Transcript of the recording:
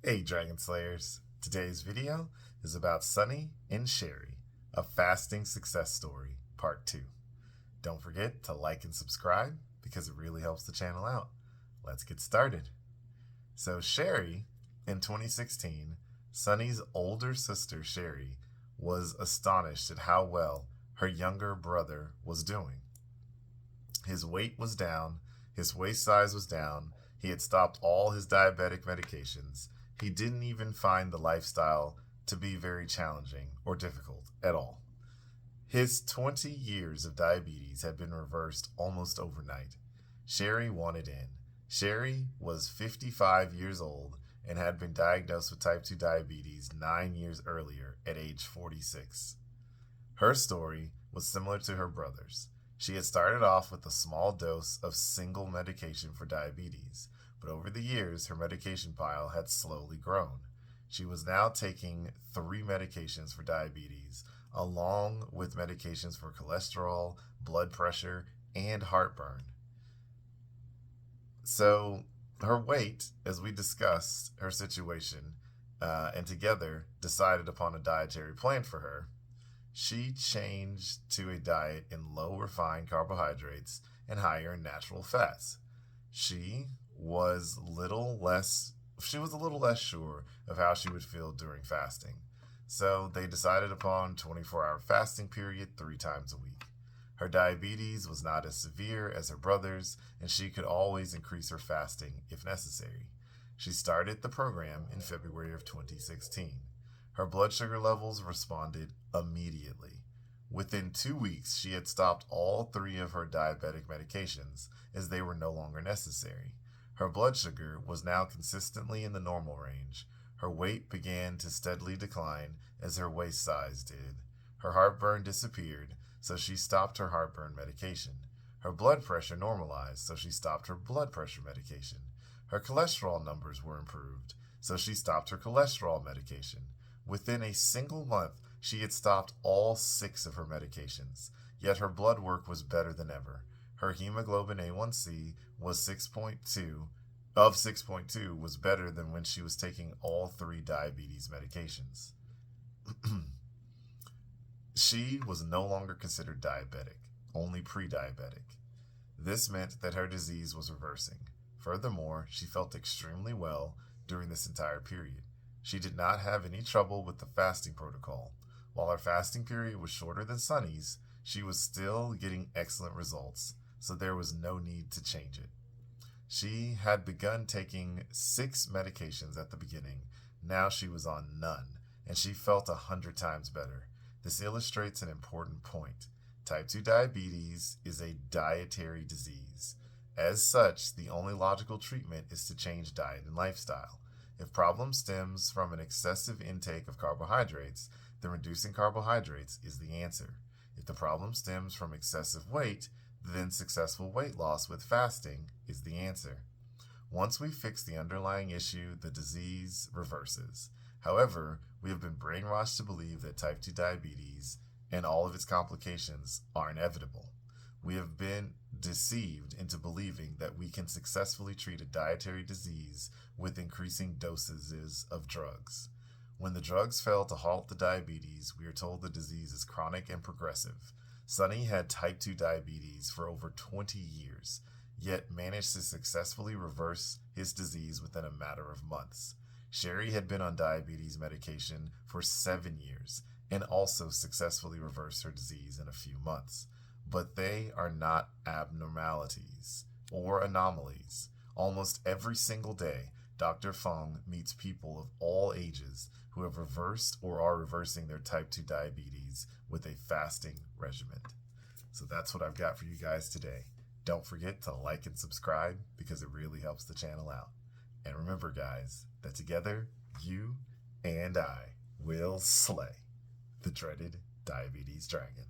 Hey Dragon Slayers, today's video is about Sunny and Cherrie, a fasting success story, part 2. Don't forget to like and subscribe because it really helps the channel out. Let's get started. So Cherrie, in 2016, Sunny's older sister Cherrie was astonished at how well her younger brother was doing. His weight was down, his waist size was down, he had stopped all his diabetic medications. He didn't even find the lifestyle to be very challenging or difficult at all. His 20 years of diabetes had been reversed almost overnight. Cherrie wanted in. Cherrie was 55 years old and had been diagnosed with type 2 diabetes 9 years earlier at age 46. Her story was similar to her brother's. She had started off with a small dose of single medication for diabetes, but over the years, her medication pile had slowly grown. She was now taking 3 medications for diabetes, along with medications for cholesterol, blood pressure, and heartburn. So her weight, as we discussed her situation, and together decided upon a dietary plan for her, she changed to a diet in low refined carbohydrates and higher in natural fats. She was a little less sure of how she would feel during fasting. So they decided upon 24-hour fasting period 3 times a week. Her diabetes was not as severe as her brother's, and she could always increase her fasting if necessary. She started the program in February of 2016. Her blood sugar levels responded immediately. Within 2 weeks, she had stopped all 3 of her diabetic medications as they were no longer necessary. Her blood sugar was now consistently in the normal range. Her weight began to steadily decline as her waist size did. Her heartburn disappeared, so she stopped her heartburn medication. Her blood pressure normalized, so she stopped her blood pressure medication. Her cholesterol numbers were improved, so she stopped her cholesterol medication. Within a single month, she had stopped all 6 of her medications, yet her blood work was better than ever. Her hemoglobin A1C was 6.2 was better than when she was taking all 3 diabetes medications. She was no longer considered diabetic, only pre-diabetic. This meant that her disease was reversing. Furthermore, she felt extremely well during this entire period. She did not have any trouble with the fasting protocol. While her fasting period was shorter than Sunny's, she was still getting excellent results, so there was no need to change it. She had begun taking 6 medications at the beginning. Now she was on none, and she felt 100 times better. This illustrates an important point. Type 2 diabetes is a dietary disease. As such, the only logical treatment is to change diet and lifestyle. If problem stems from an excessive intake of carbohydrates, then reducing carbohydrates is the answer. If the problem stems from excessive weight, then successful weight loss with fasting is the answer. Once we fix the underlying issue, the disease reverses. However, we have been brainwashed to believe that type 2 diabetes and all of its complications are inevitable. We have been deceived into believing that we can successfully treat a dietary disease with increasing dosages of drugs. When the drugs fail to halt the diabetes, we are told the disease is chronic and progressive. Sunny had type 2 diabetes for over 20 years, yet managed to successfully reverse his disease within a matter of months. Cherrie had been on diabetes medication for 7 years and also successfully reversed her disease in a few months. But they are not abnormalities or anomalies. Almost every single day, Dr. Fung meets people of all ages who have reversed or are reversing their type 2 diabetes with a fasting regimen. So that's what I've got for you guys today. Don't forget to like and subscribe because it really helps the channel out. And remember, guys, that together, you and I will slay the dreaded diabetes dragon.